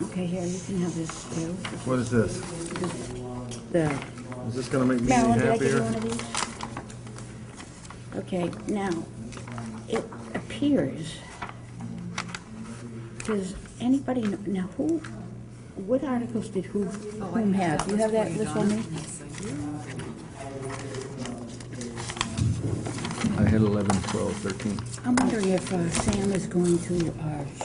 Okay, here, you can have this too. What is this? The, Is this gonna make me any Marilyn, did I give you happier? one of these? Okay, now, it appears, does anybody know, now who, what articles did whom have? Do you have that list on me? I had 11, 12, 13. I'm wondering if Sam is going to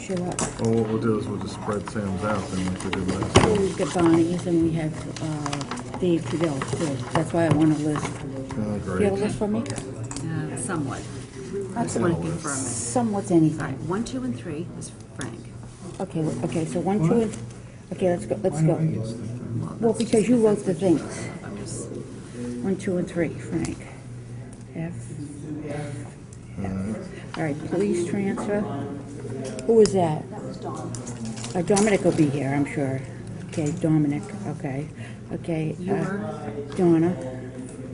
show up. Well, what we'll do is we'll just spread Sam's out then like we did last So time. we've got Bonnie's and we have Dave Fidel too. That's why I want a list. Oh, Do you have a great. list for me? Somewhat. I Okay. just want to confirm it. Somewhat's All anything. right, 1, 2, and 3 is Frank. Okay, okay, so 1, 2, and, okay, let's go, let's go. Well, because you wrote the things. I'm just, 1, 2, and 3, Frank. F. All right, police transfer. Who is that? Dominic will be here, I'm sure. Okay, Dominic, okay. Okay, Donna.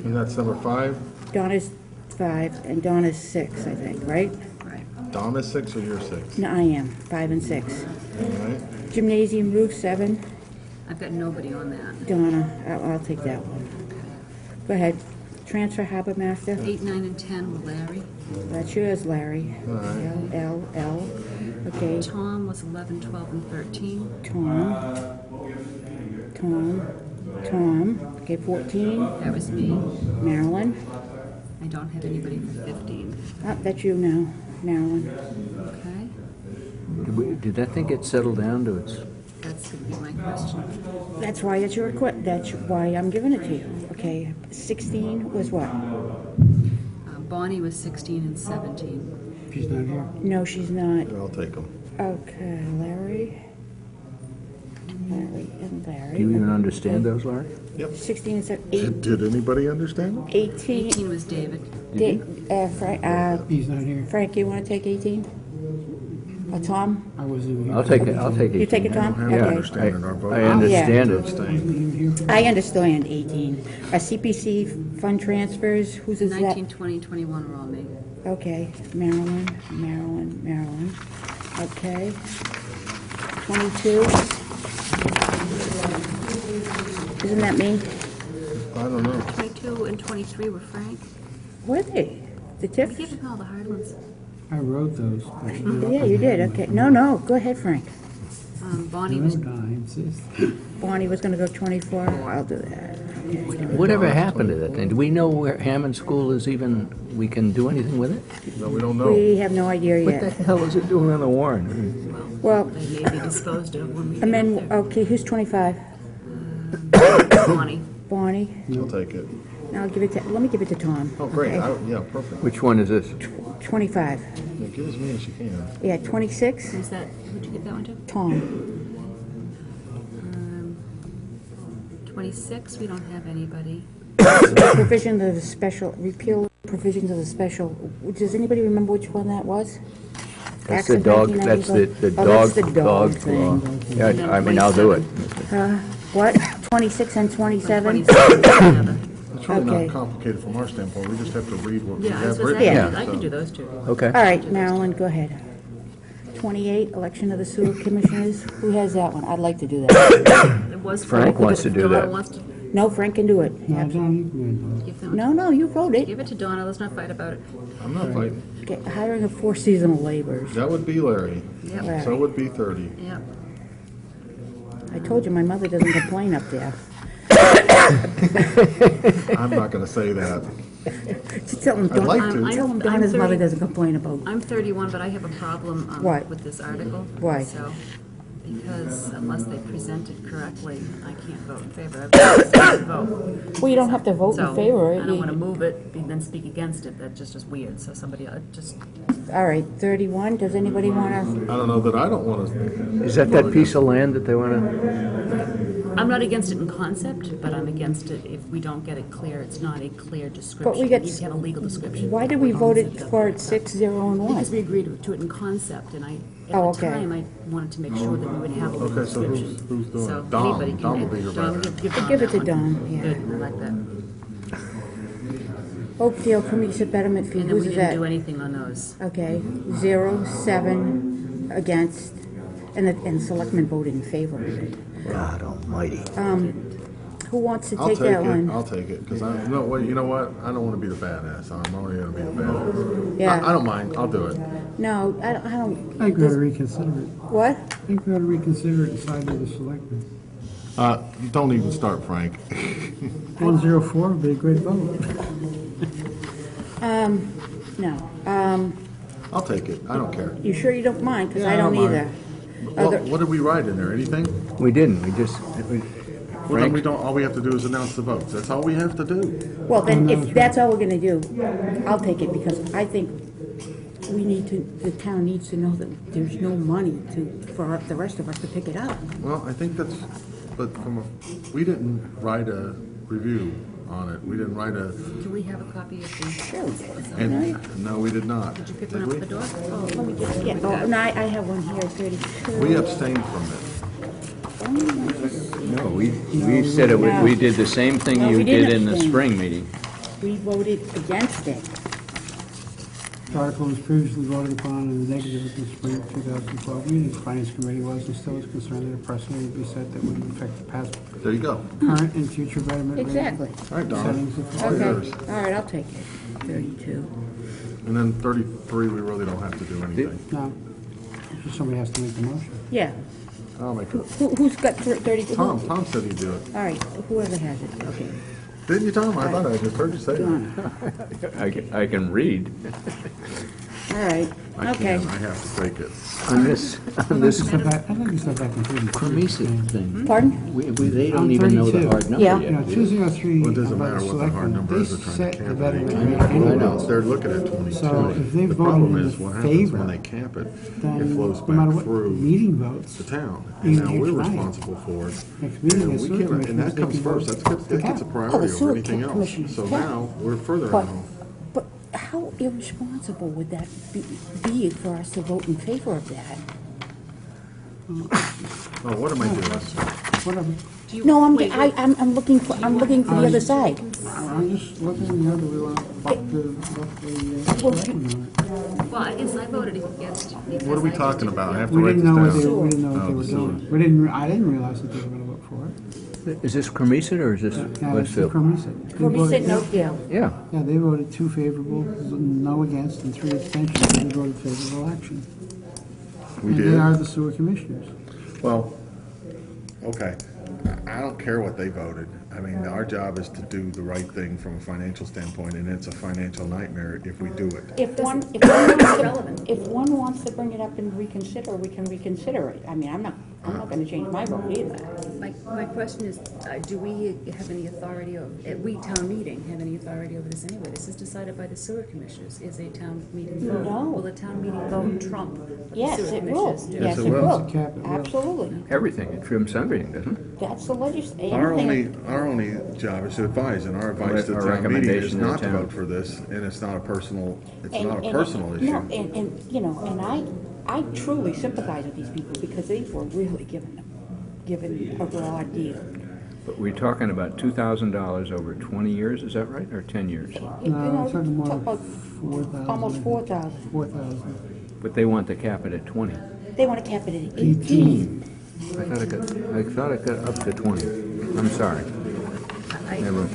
And that's number 5? Donna's 5, and Donna's 6, I think, right? right. Dom is 6 or you're 6? No, I am, 5 and 6. All right. Gymnasium roof, 7. I've got nobody on that. Donna, I'll take that one. Go ahead. Transfer harbor master. 8, 9, and 10 were Larry. That's yours, Larry. All right. L. Okay, Tom was 11, 12, and 13. Tom. Okay, 14. That was me. Marilyn. I don't have anybody for 15. Oh, that's you now, Marilyn. Okay. Did that thing get settled down to its... That's going to be my question. That's why it's your that's why I'm giving it to you. Okay, 16 was what? Bonnie was 16 and 17. She's not here. No, she's not. I'll take them. Okay, Larry and Larry. Do you even understand those, Larry? 16 and 17, Did anybody understand them? 18. 18 was David. He's not here. Frank, you want to take 18? Tom? I wasn't here. I'll take it, I'll take it. You take it, Tom? Have Yeah, to Okay. understand in our vote. I understand To it. abstain. I understand 18. CPC fund transfers, whose is that? 19, 20, 21 were all me. Okay, Marilyn. Okay. 22. Isn't that me? I don't know. 22 and 23 were Frank. Were they? The We TIF? gave him all the hard ones. I wrote those. Yeah, you did, okay. No, go ahead, Frank. Bonnie was I insist. Bonnie was gonna go 24, I'll do that. Whatever happened to that thing? Do we know where Hammond School is even, we can do anything with it? No, we don't know. We have no idea What the yet. hell is it doing on the warrant? Well, they may be disposed of when we get amend, up there. okay, who's 25? Bonnie. Bonnie? I'll take it. Now I'll give it to, let me give it to Tom. Oh, great. okay? Yeah, perfect. Which one is this? 25. Yeah, give as many as you can. Yeah, 26, Who's that? Who'd you get that one to? Tom. 26, we don't have anybody. Provision of the special, repeal provisions of the special, does anybody remember which one that was? That's Acts the of dog, that's the 1994? dog, Oh, that's the dog thing. law. Yeah, I mean, I'll do it. What, 26 and 27? 27 together. It's really Okay. not complicated from our standpoint. We just have to read what we Yeah, I was have gonna written. say, Yeah. I can do those two. Okay. All right, Marilyn, go ahead. 28, election of the sewer commissioners, who has that one? I'd like to do that. It was Frank wants to do Donna that. wants to No, Frank can do it. No, John, you can give them. No, you vote it. Give it to Donna. Let's not fight about it. I'm not fighting. Okay, hiring of 4 seasonal laborers. That would be Larry. Yep. Right. So would be 30. Yep. I told you, my mother doesn't complain up there. I'm not going to say that. Just tell him, I'd like I'm- to. I'm- tell him I'm Donna's mother 30 doesn't complain about. I'm 31, but I have a problem What? with this article. Why? So, because unless they present it correctly, I can't vote in favor. I've got to vote. Well, you don't have to vote in So, favor. I don't want to move it and then speak against it. That's just weird. So somebody just, All right, 31, does anybody want to? I don't know that I don't want to. Is that that piece of land that they want to, I'm not against it in concept, but I'm against it if we don't get it clear. It's not a clear description. get It needs to have a legal description. Why did we vote it for it 6, 0, and 1? Because we agreed to it in concept, and at Oh, the okay. time, I wanted to make sure that we would have a legal Okay, so description. who's doing So it? Dom. anybody can Dom do will be your Dom, brother. give Dom Give it that to one. Dom, yeah. Good, I like that. Oakdale Community Betterment Fee, And then we who's didn't do that? anything on those. Okay, 0, 7 against, and selectmen voted in favor of it. God almighty. Who wants to I'll take take that it, one? I'll take it, because I, no, well, you know what? I don't want to be the badass. I'm only going to be the badass. Yeah. I don't mind, I'll do it. No, I don't. I think we ought to reconsider it. What? I think we ought to reconsider it inside of the selectmen. Don't even start, Frank. 104 would be a great vote. No. I'll take it, I don't care. You sure you don't mind? Because Yeah, I I don't don't either. mind. Well, what did we write in there, anything? We didn't, we just, Well, then we don't, all we have to do is announce the votes, that's all we have to do. Well, then, if that's all we're gonna do, I'll take it, because I think we need to, the town needs to know that there's no money for the rest of us to pick it up. Well, I think that's, but we didn't write a review on it, we didn't write a, Do we have a copy of the? Sure. and, no, we did not. Did you pick Did one up we? at the door? Oh, Let me just get, oh, no, I have one here, 32. We abstained from it. no, we said it, No. we did the same thing No, you we didn't did in the abstain. spring meeting. We voted against it. The article was previously voted upon in the negative at the spring of 2012 meeting. The Finance Committee was and still is concerned that a precedent would be set that would affect the past, There you go. current, and future betterment rate Exactly. All right, Donna, settings of all Okay, yours. all right, I'll take it. 32. And then 33, we really don't have to do anything. No, just somebody has to make the motion. Yeah. I'll make it. Who's got 32? Tom said he'd do it. All right, whoever has it, okay. Didn't you, Tom? I thought I just heard you say that. Donna. I can read. All right, I okay. can't, I have to take it. On this I think you said back in 32. cremation thing, Pardon? they don't On even know the 32. hard number Yeah. You know, yet. do they? 2003, Well, it doesn't by the matter what the hard selectmen, number they is, they're trying set to the camp betterment it. rate I anyway. know. They're looking at 22. So if they The voted problem in is what happens favor, when they camp it, it then flows no matter back what through meeting votes, the town. You And can now do we're tonight. responsible for it. next meeting, And the we sewer can't, and commissioners, that they comes can first, vote that the gets a cap. priority over sewer anything else. commissioners So can. now, we're further But, along. but how irresponsible would that be for us to vote in favor of that? Oh, what am I doing? Whatever. Do you- No, wait, wait. I'm looking for the other side. I'm just looking, do we want to buck the selectmen on it? Well, I guess I voted against. because What are we I talking just- about? I have to We write didn't this know what they, down. we didn't know what Oh, they were the sewer. doing. I didn't realize that they were going to vote for it. Is this Cremisa or is this Yeah, it's the Westfield? Cremisa. They We'll be voted- sitting in Oakdale. Yeah, Yeah, they voted 2 favorable, no against, and 3 abstentions. They voted favorable action. We And they did? are the sewer commissioners. Well, okay. I don't care what they voted. I mean, our job is to do the right thing from a financial standpoint, and it's a financial nightmare if we do it. If one relevant. if one wants to bring it up and reconsider, we can reconsider it. I mean, I'm not gonna change my vote either. My question is, do we have any authority, we town meeting, have any authority over this anyway? This is decided by the sewer commissioners, is a town meeting vote. No. Will a town meeting vote trump what the Yes, sewer it will. commissioners do? Yes, it it will. will. It's a cap, it will. Absolutely. everything, it trims everything, doesn't it? That's the legislation. Our only job is to advise, and our advice to the Our town meeting is recommendation to the not to town. vote for this, and it's not a personal issue. No, issue. and I truly sympathize with these people because they were really given a raw deal. But we're talking about $2,000 over 20 years, is that right, or 10 years? You No, know, I'm talking more talk like about 4,000. almost 4,000. 4,000. But they want to cap it at 20. They want to cap it at 18. I thought it got up to 20. I'm sorry. Never.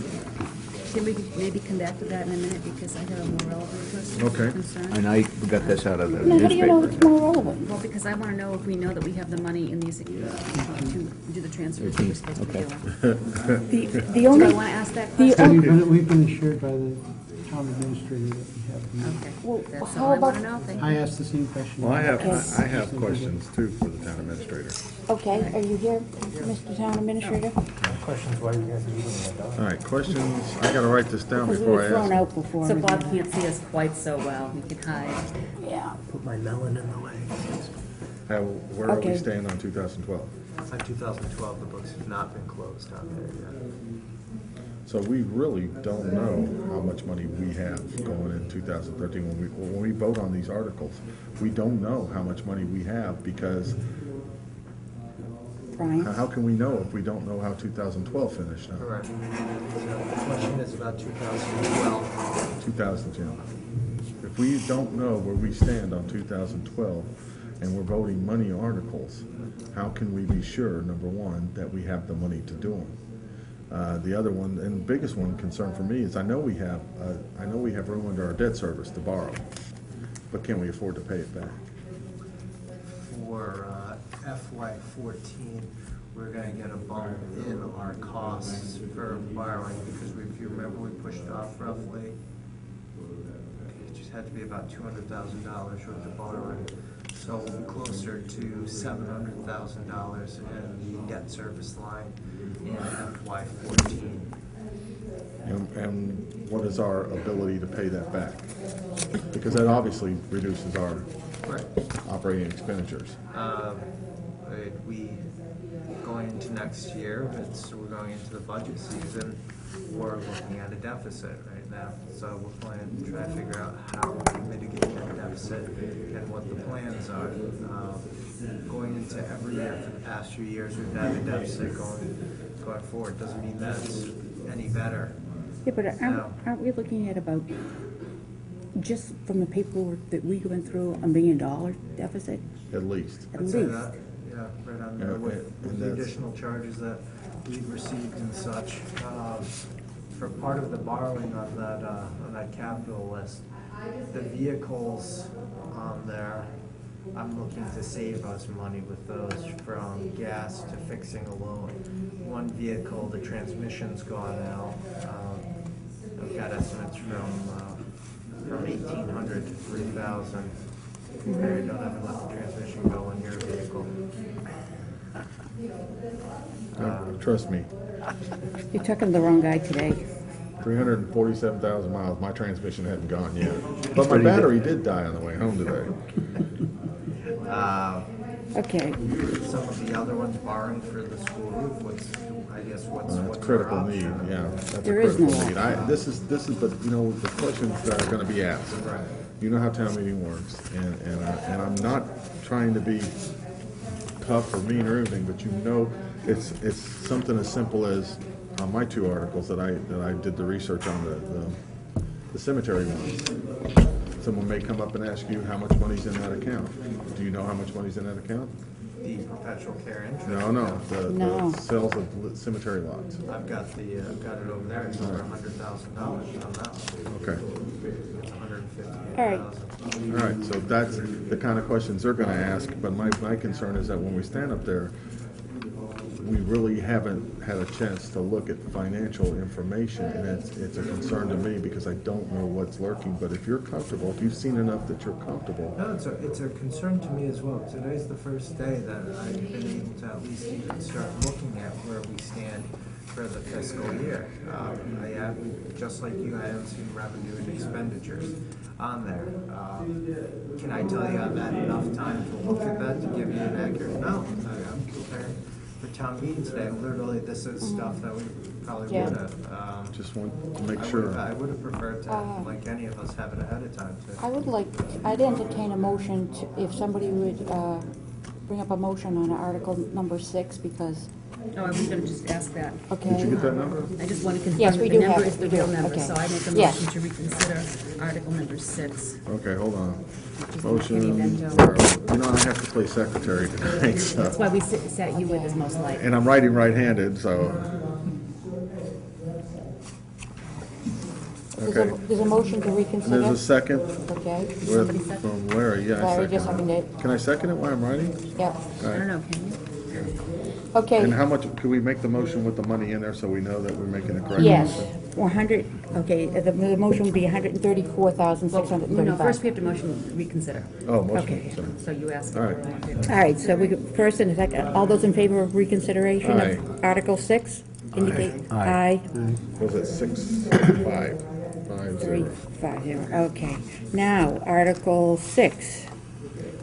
Can we maybe come back to that in a minute, because I have a more relevant question? Okay. Concern? And I got this out of the Now, how do you know it's newspaper. more relevant? Well, because I want to know if we know that we have the money in these, to do the transfers that we're supposed to be doing. The Do I only, want to ask that the question? only, We've been assured by the town administrator that we have the money. Okay, Well, that's how all I want about- to know, thank I you. asked the same question. Well, I Okay. have questions too for the town administrator. okay, are you here, Mr. Town Administrator? Questions why you guys are using that dollar? All right, questions, I gotta write this down Because we before were I thrown ask. out before. So Bob can't see us quite so well, he can hide. Yeah. Put my melon in the way. Where are we Okay. staying on 2012? On 2012, the books have not been closed on there yet. So we really don't know how much money we have going in 2013. When we vote on these articles, we don't know how much money we have because Brian? how can we know if we don't know how 2012 finished? Now? Correct. So the question is about 2012. 2010. If we don't know where we stand on 2012, and we're voting money articles, how can we be sure, number one, that we have the money to do them? The other one, and the biggest one concern for me is I know we have room under our debt service to borrow, but can we afford to pay it back? For FY14, we're gonna get a bump in our costs for borrowing, because if you remember, we pushed off roughly, it just had to be about $200,000 worth of borrowing. So we'll be closer to $700,000 in the debt service line in FY14. And what is our ability to pay that back? Because that obviously reduces our Right. operating expenditures. We, going into next year, we're going into the budget season, we're looking at a deficit right now. So we're planning to try to figure out how we mitigate that deficit and what the plans are. Going into every year for the past few years, we've had a deficit going forward. Doesn't mean that's any better. Yeah, but aren't we looking at about, just from the paperwork that we went through, $1 million deficit? At least. At I'd say least. that, yeah, right on there Yeah, with and the that's- additional charges that we've received and such. For part of the borrowing on that capital list, the vehicles on there, I'm looking to save us money with those, from gas to fixing a loan. One vehicle, the transmission's gone out. I've got estimates from 1,800 to 3,000. You don't have to let the transmission go in your vehicle. Trust me, You're talking to the wrong guy today. 347,000 miles, my transmission hadn't gone yet. But my battery did die on the way home today. Okay, Uh, Some of the other ones, borrowing for the school roof, what's That's our critical option? need, yeah. That's a There is critical no need. This is the, the questions that are gonna be asked. Right. You know how town meeting works, and I'm not trying to be tough or mean or anything, but it's something as simple as, on my two articles that I did the research on, the cemetery ones. Someone may come up and ask you how much money's in that account. Do you know how much money's in that account? The perpetual care interest? No, No. the sales of cemetery lots. I've got it over there, it's over $100,000 on that one. Okay. It's $158,000. all right. All right, so that's the kind of questions they're gonna ask, but my concern is that when we stand up there, we really haven't had a chance to look at financial information, and it's a concern to me because I don't know what's lurking, but if you're comfortable, if you've seen enough that you're comfortable, No, it's a concern to me as well. Today's the first day that I've been able to at least even start looking at where we stand for the fiscal year. Just like you, I haven't seen revenue and expenditures on there. Can I tell you I've had enough time to look at that to give you an accurate? No, I'm preparing for town meeting today. Literally, this is stuff that we probably Yeah. would have. just want to make sure. I would have preferred to, like any of us, have it ahead of time. I'd entertain a motion if somebody would bring up a motion on Article number 6, because, Oh, I was gonna just ask that. okay. Did you get that number? I just want to confirm Yes, that we the do have number it. is the We do. real number, Okay. so I make a Yes. motion to reconsider Article number 6. Okay, hold on. Which is Motion, Kenny Bento. I have to play secretary tonight, That's so, why we sat you with as most likely. and I'm writing right-handed, so. Okay, There's a motion to and reconsider. there's a second Okay, with, from Larry, yeah, I Larry just second seconded it. it. Can I second it while I'm writing? Yep. I don't know, can you? Okay, And how much, could we make the motion with the money in there so we know that we're making the correct yes, motion? 100, okay, the motion would be Well, no, 134,635. first we have to motion reconsider. Oh, motion, Okay. sorry. So you asked. All right. All right, so we, first and second, all those in favor of reconsideration Aye. of Article 6? Indicate. Aye. Was it 6-5? 3, 5-0. 5, 0, okay. Now, Article 6.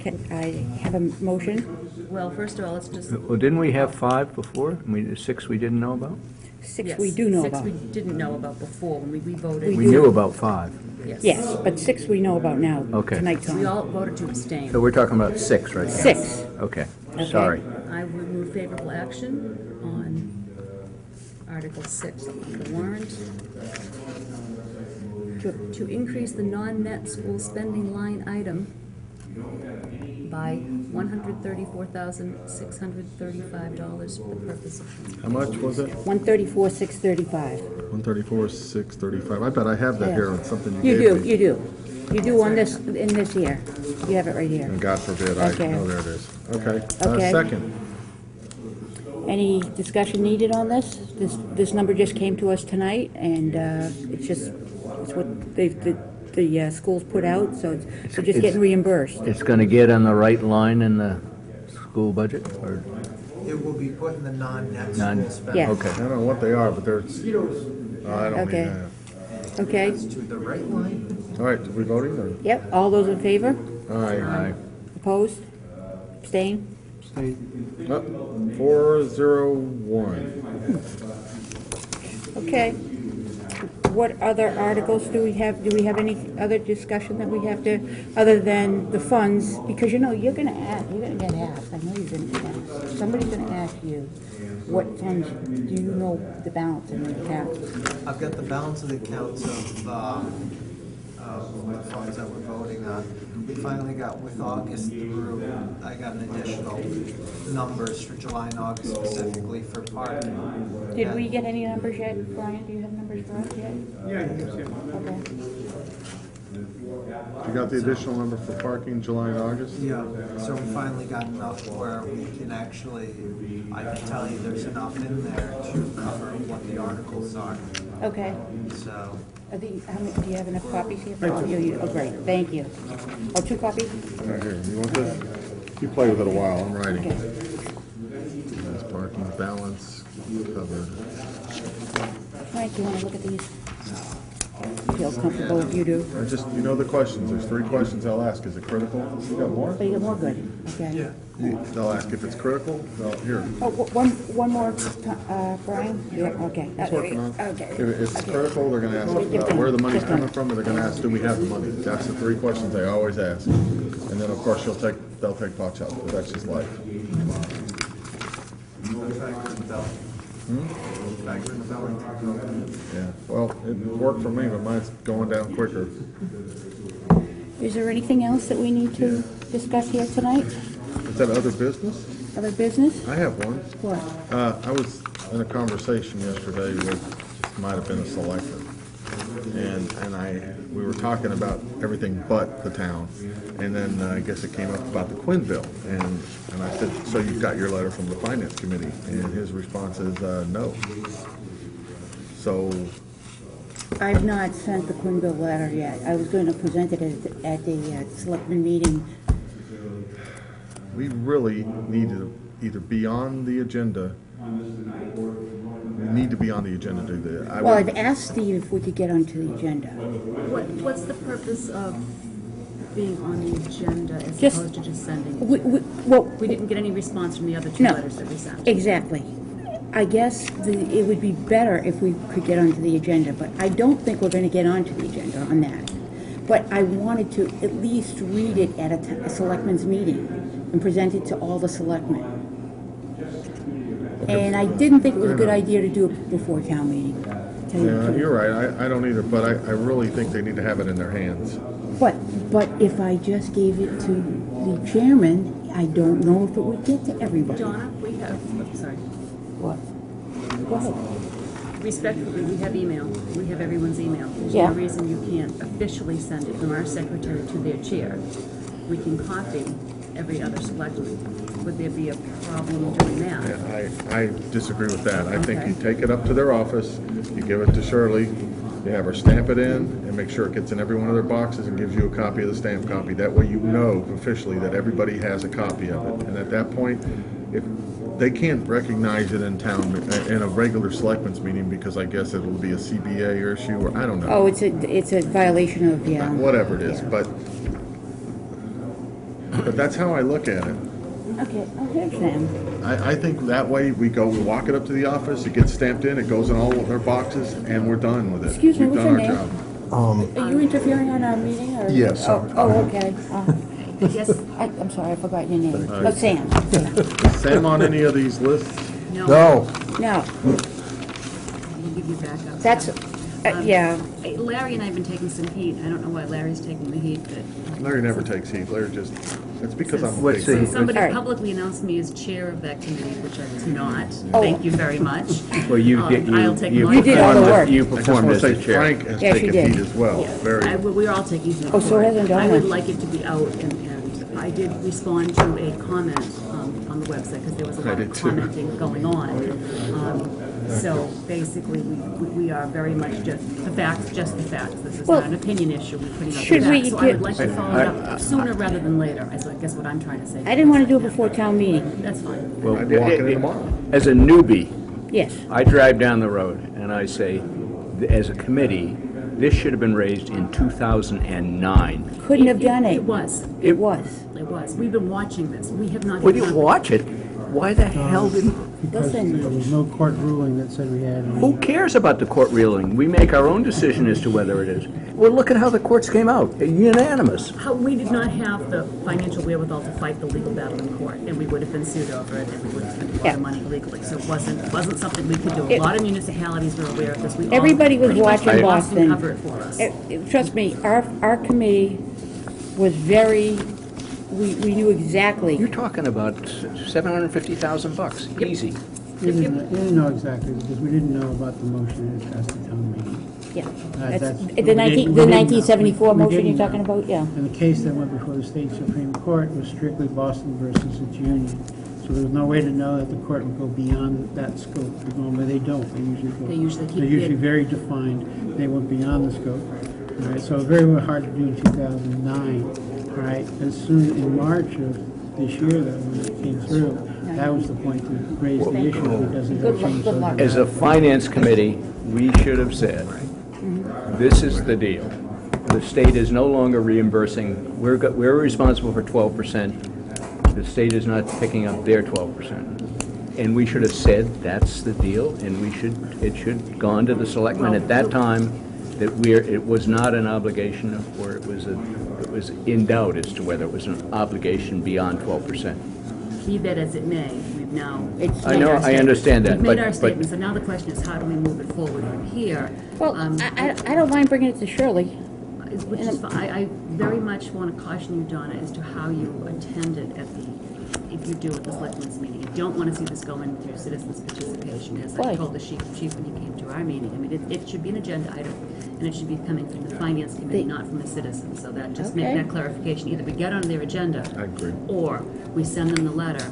Can I have a motion? Well, first of all, let's just. Well, didn't we have 5 before? 6 we didn't know about? 6 Yes, we do know 6 about. we didn't know about before when we voted. We knew about 5. Yes. Yes, but 6 we know about now. Okay. Tonight, We Tom. all voted to abstain. So we're talking about 6 right now? 6. Okay, Okay. sorry. I would move favorable action on Article 6, the warrant, to increase the non-net school spending line item by $134,635 for the purpose of. How much was it? 134,635. 134,635. I bet I have that here on something you You gave do, me. you do. You do on this, in this here. You have it right here. And God forbid, I Okay. know there it is. Okay. Okay. Second. Any discussion needed on this? This number just came to us tonight, and it's what the schools put out, so we're just getting reimbursed. It's going to get on the right line in the school budget, or? It will be put in the non-net Non- school spend. Yeah. Okay. I don't know what they are, but they're, I don't Okay. mean that. Okay? It's to the right line. All right, are we voting or? Yep, all those in favor? Aye. Opposed? Abstain? State, 401. Okay. What other articles do we have? Do we have any other discussion that we have to, other than the funds? Because you're gonna ask, you're gonna get asked, I know you're gonna get asked. Somebody's gonna ask you, what funds, do you know the balance in the account? I've got the balance of the accounts of the funds that we're voting on. We finally got, with August through, I got an additional numbers for July and August specifically for parking. Did we get any numbers yet? Brian, do you have numbers for us yet? yeah, Okay. You got the additional number for parking July and August? Yeah, so we finally got enough where we can actually, I can tell you there's enough in there to cover what the articles are, Okay. so. Do you have enough copies here? Oh, oh, great, thank you. Oh, 2 copies? Right here, you want this? You play with it a while, I'm writing. Okay. That's parking balance covered. Mike, do you want to look at these? Feel comfortable if you do? I just, the questions, there's 3 questions I'll ask. Is it critical? You got more? Oh, you got more good, okay. They'll ask if it's critical. Here. Oh, one more, Brian? Yeah, okay. He's working on it. Okay. If it's critical, they're gonna ask where the money's coming from, or they're gonna ask, do we have the money? That's the 3 questions they always ask. And then, of course, they'll take pot shots, but that's just life. Yeah, well, it worked for me, but mine's going down quicker. Is there anything else that we need to discuss here tonight? Is that other business? Other business? I have one. What? I was in a conversation yesterday with, might have been a selectman, and we were talking about everything but the town, and then I guess it came up about the Quinn bill, and I said, so you got your letter from the finance committee, and his response is no. So I've not sent the Quinn bill letter yet. I was going to present it at the selectmen meeting. we really need to either be on the agenda. We need to be on the agenda to do that. Well, I've asked Steve if we could get onto the agenda. What's the purpose of being on the agenda as Just- opposed to just sending it? Well, We didn't get any response from the other 2 No. letters that we sent. exactly. I guess it would be better if we could get onto the agenda, but I don't think we're going to get onto the agenda on that. But I wanted to at least read it at a selectmen's meeting and present it to all the selectmen. And I didn't think it was a good idea to do it before town meeting. to tell you the Yeah, truth. you're right. I don't either, but I really think they need to have it in their hands. But if I just gave it to the chairman, I don't know if it would get to everybody. Donna, we have, sorry, What? Go ahead. respectfully, we have email. We have everyone's email. There's Yeah. no reason you can't officially send it from our secretary to their chair. We can copy every other selectman. Would there be a problem doing that? Yeah, I disagree with that. I think you Okay. take it up to their office, you give it to Shirley, you have her stamp it in, and make sure it gets in every one of their boxes and gives you a copy of the stamped copy. That way you know officially that everybody has a copy of it. And at that point, if they can't recognize it in town, in a regular selectmen's meeting, because I guess it'll be a CBA issue, or I don't know. Oh, it's a violation of, yeah. Whatever it is, Yeah. but that's how I look at it. Okay, okay, Sam. I think that way we walk it up to the office, it gets stamped in, it goes in all of their boxes, and we're done with it. Excuse me, We've what's done your our name? job. Are you interfering on our meeting, or? Yes, Oh, okay. Yes, I'm sorry, I forgot your name. Oh, Sam. Sam on any of these lists? no. No, No, We'll give you backup. that's, yeah. Larry and I have been taking some heat. I don't know why Larry's taking the heat, but Larry never takes heat, Larry just It's because I'm a What's big. the- Somebody All right. publicly announced me as chair of that committee, which I was not. Oh. Thank you very much. Well, you did, I'll take you my- You did all the performed, work. you I just performed want as to the say chair. Frank has Yes, you taken did. heat as well, very. We're all taking some Oh, so support. hasn't I Donna. would like it to be out, and I did respond to a comment on the website, because there was a lot did of too. commenting going on. So basically, we are very much just the facts. This is Well, not an opinion issue, we're putting out should the we facts. So I get- would like to follow it up sooner rather than later, is I guess what I'm trying to say. I didn't want to do it before town meeting. That's fine. Well, I'd walk in tomorrow. As a newbie, Yes. I drive down the road and I say, as a committee, this should have been raised in 2009. Couldn't have done it. It was. It was. It was. We've been watching this. We have not. Well, you watch it. Why the hell didn't, Because Listen. there was no court ruling that said we had. who cares about the court ruling? We make our own decision as to whether it is. Well, look at how the courts came out, unanimous. We did not have the financial wherewithal to fight the legal battle in court, and we would have been sued over it, and we would have spent a lot Yeah. of money legally. So it wasn't something we could do. A It- lot of municipalities were aware of this. We all Everybody was pretty much watching had Boston. cover it for us. Trust me, our committee was very, we knew exactly. You're talking about $750,000, easy. We didn't know exactly, because we didn't know about the motion as the town meeting. Yeah. That's- That's, we the didn't- 19, we the didn't know. 1974 We motion didn't you're talking know. about, yeah. And the case that went before the state Supreme Court was strictly Boston versus its union. So there was no way to know that the court would go beyond that scope. Normally they don't, they usually go. They usually keep They're usually it- very defined, they went beyond the scope. All right, so very hard to do in 2009. All right, as soon, in March of this year, though, when it came through, that was the point to raise the issue, because it Good had luck, changed good so luck. As a finance committee, we should have said, this is the deal. The state is no longer reimbursing, we're responsible for 12%. The state is not picking up their 12%. And we should have said, that's the deal, and it should gone to the selectmen at that time, that it was not an obligation, or it was in doubt as to whether it was an obligation beyond 12%. Be that as it may, we've now. It's- I know, I understand that, We've made our but statements, so now the question is, how do we move it forward from here? Well, I don't mind bringing it to Shirley. Which is fine. I very much want to caution you, Donna, as to how you attended at the, if you do at the selectmen's meeting. You don't want to see this go in through citizens' participation, as I Why? told the chief when he came to our meeting. I mean, it should be an agenda item, and it should be coming from the finance committee, not from the citizens. So that, just make Okay. that clarification. Either we get on their agenda. I agree. Or we send them the letter,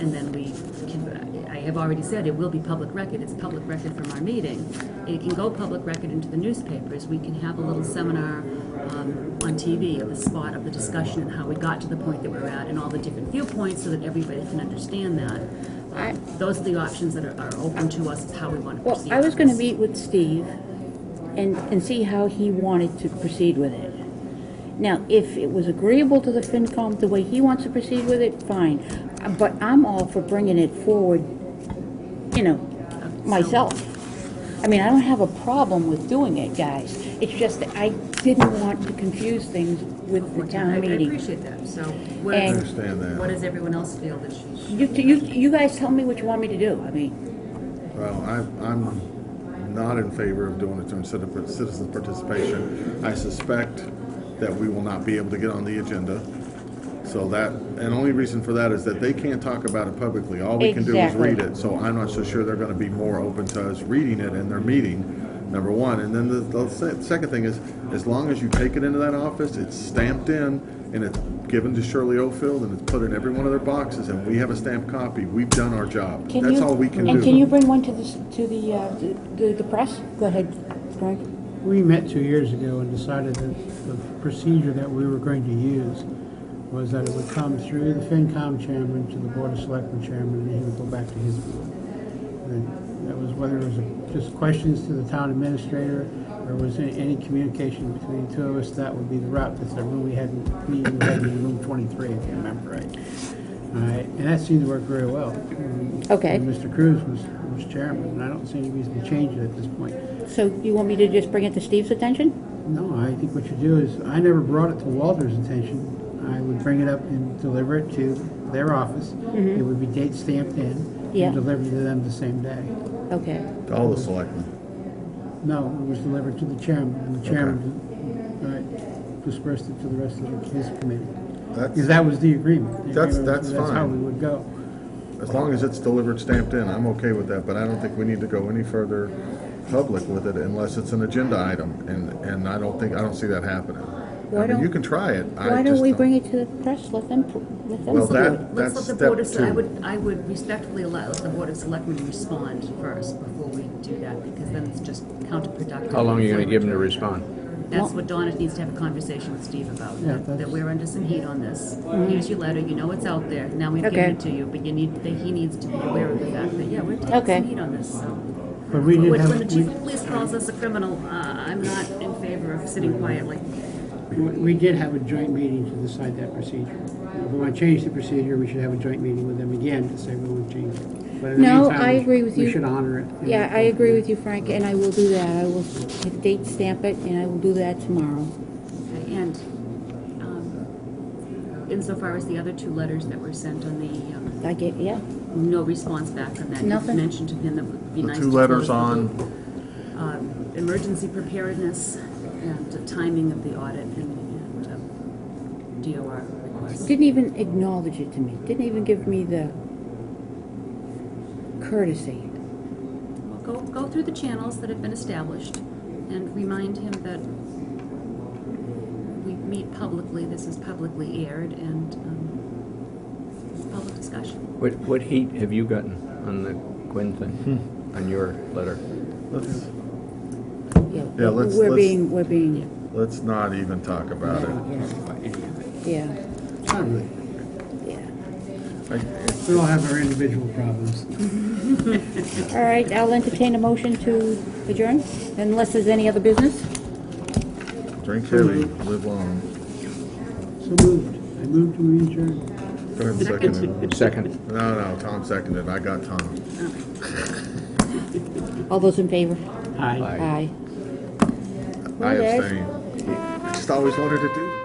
and then we can, I have already said, it will be public record. It's public record from our meeting. It can go public record into the newspapers. We can have a little seminar on TV of the spot of the discussion and how we got to the point that we're at and all the different viewpoints so that everybody can understand that. Those are the options that are open to us, is how we want to Well, proceed. I was with going to this. meet with Steve and see how he wanted to proceed with it. Now, if it was agreeable to the FinCom, the way he wants to proceed with it, fine. But I'm all for bringing it forward, myself. I mean, I don't have a problem with doing it, guys. It's just that I didn't want to confuse things with the town I meeting. appreciate that. So And- I understand that. what does everyone else feel that she You guys tell me what you want me to do. I mean, Well, I'm not in favor of doing it through citizen participation. I suspect that we will not be able to get on the agenda. So that, and only reason for that is that they can't talk about it publicly. All we can do is Exactly. read it. So I'm not so sure they're going to be more open to us reading it in their meeting, number one. And then the second thing is, as long as you take it into that office, it's stamped in and it's given to Shirley Oldfield and it's put in every one of their boxes and we have a stamped copy, we've done our job. can That's you? all we can do. And can you bring one to the press? Go ahead, Frank. We met 2 years ago and decided that the procedure that we were going to use was that it would come through the FinCom chairman to the Board of Selectmen chairman, and he would go back to his board. And that was whether it was just questions to the town administrator, or was any communication between the two of us, that would be the route. That's the room we had in room 23, if you remember right. All right, and that seemed to work very well. Okay. And Mr. Cruz was chairman, and I don't see any reason to change it at this point. So you want me to just bring it to Steve's attention? No, I think what you do is, I never brought it to Walter's attention. I would bring it up and deliver it to their office. It would be date stamped in Yeah. and delivered to them the same day. Okay. To all the selectmen. No, it was delivered to the chairman, and the chairman dispersed it to the rest of his committee. Because that was the agreement. The That's- agreement was that's That's how fine. we would go. As long as it's delivered, stamped in, I'm okay with that, but I don't think we need to go any further public with it unless it's an agenda item, and I don't see that happening. Why I mean, you don't- can try it. Why don't we bring it to the press, let them Well, do it? that- Let's that's let the Board of, step two. I would respectfully let the Board of Selectmen respond first before we do that, because then it's just counterproductive. How long are you going to give them to respond? That's what Donna needs to have a conversation with Steve about, Yeah, that that's- we're under some heat on this. Here's your letter, you know it's out there, now we've given Okay. it to you, but he needs to be aware of the fact that, yeah, we're taking Okay. some heat on this, so. But we did When have, the chief of police calls us a criminal, I'm not in favor of sitting quietly. we did have a joint meeting to decide that procedure. If we want to change the procedure, we should have a joint meeting with them again to say we want to change it. But in the No, meantime, I agree with you. We should honor it. Yeah, I agree with you, Frank, and I will do that. I will date stamp it, and I will do that tomorrow. Okay, and insofar as the other two letters that were sent on the, I get, yeah. no response back on that. Nothing. You mentioned to him that would be The nice two to letters close on, the emergency preparedness and the timing of the audit and DOR requests. Didn't even acknowledge it to me. Didn't even give me the courtesy. Well, go through the channels that have been established and remind him that we meet publicly, this is publicly aired, and it's public discussion. What heat have you gotten on the Quinn thing, on your letter? let's, Yeah, Yeah, let's- we're being, let's not even talk about it. yeah, Not really. yeah. I- We all have our individual problems. All right, I'll entertain a motion to adjourn, unless there's any other business. Drink heavy, live long. So moved. I moved to adjourn. Go ahead and second it. Second. No, Tom seconded. I got Tom. All those in favor? Aye. Aye. Aye. I Okay. abstain. I just always wanted to do that.